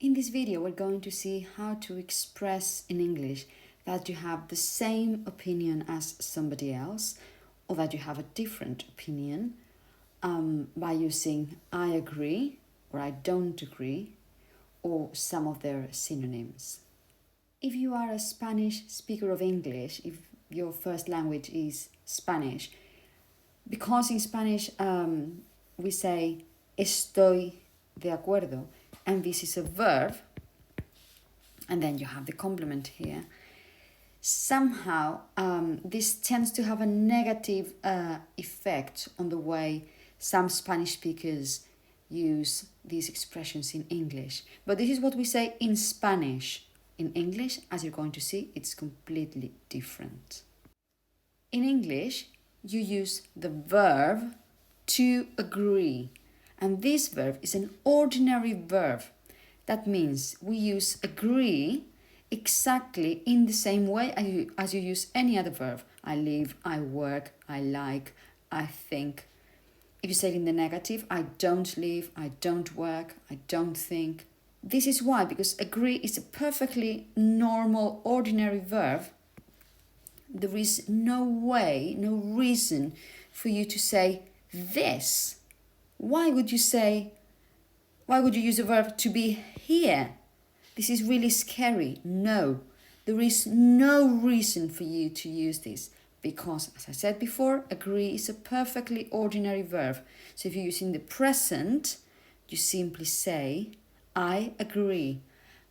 In this video, we're going to see how to express in English that you have the same opinion as somebody else or that you have a different opinion by using I agree or I don't agree or some of their synonyms. If you are a Spanish speaker of English, if your first language is Spanish, because in Spanish we say estoy de acuerdo, and this is a verb, and then you have the complement here. Somehow, this tends to have a negative effect on the way some Spanish speakers use these expressions in English. But this is what we say in Spanish. In English, as you're going to see, it's completely different. In English, you use the verb to agree. And this verb is an ordinary verb. That means we use agree exactly in the same way as you use any other verb. I live, I work, I like, I think. If you say it in the negative, I don't live, I don't work, I don't think. This is why, because agree is a perfectly normal, ordinary verb. There is no way, no reason for you to say this. Why would you use a verb to be here? This is really scary. No, there is no reason for you to use this because, as I said before, agree is a perfectly ordinary verb. So if you're using the present, you simply say, I agree.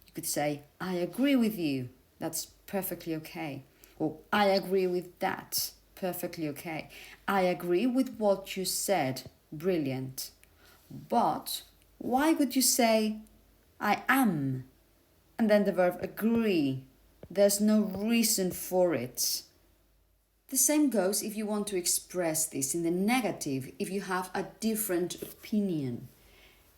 You could say, I agree with you. That's perfectly okay. Or I agree with that. Perfectly okay. I agree with what you said. Brilliant. But why would you say I am and then the verb agree? There's no reason for it. The same goes if you want to express this in the negative, if you have a different opinion.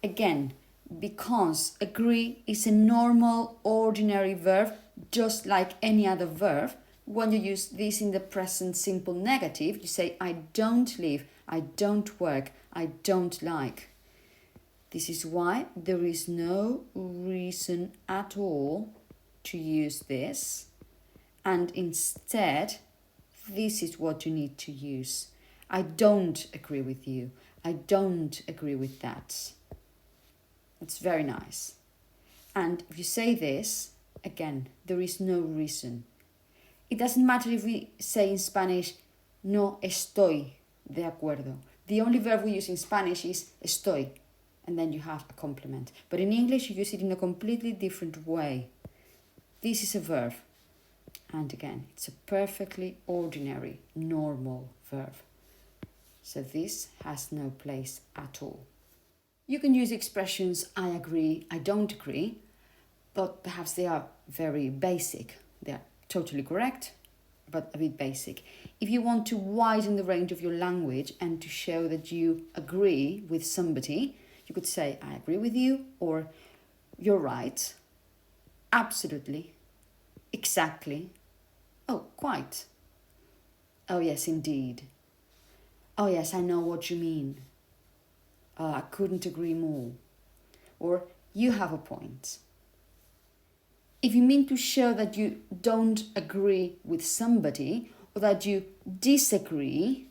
Again, because agree is a normal, ordinary verb, just like any other verb. When you use this in the present simple negative, you say I don't live, I don't work, I don't like. This is why there is no reason at all to use this, and instead, this is what you need to use. I don't agree with you. I don't agree with that. It's very nice. And if you say this, again, there is no reason. It doesn't matter if we say in Spanish, no estoy de acuerdo. The only verb we use in Spanish is estoy, and then you have a complement. But in English, you use it in a completely different way. This is a verb. And again, it's a perfectly ordinary, normal verb. So this has no place at all. You can use expressions I agree, I don't agree, but perhaps they are very basic. They are totally correct, but a bit basic. If you want to widen the range of your language and to show that you agree with somebody, you could say, I agree with you, or you're right, absolutely, exactly, oh, quite, oh yes, indeed, oh yes, I know what you mean, I couldn't agree more, or you have a point. If you mean to show that you don't agree with somebody or that you disagree,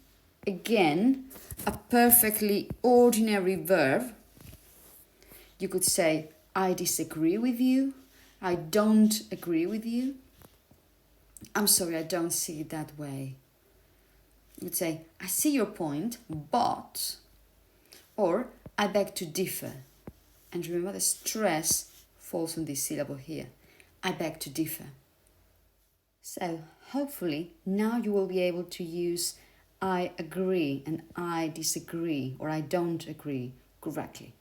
again, a perfectly ordinary verb, you could say, I disagree with you, I don't agree with you. I'm sorry, I don't see it that way. You would say, I see your point, but, or I beg to differ. And remember, the stress falls on this syllable here. I beg to differ. So, hopefully, now you will be able to use I agree and I disagree or I don't agree correctly.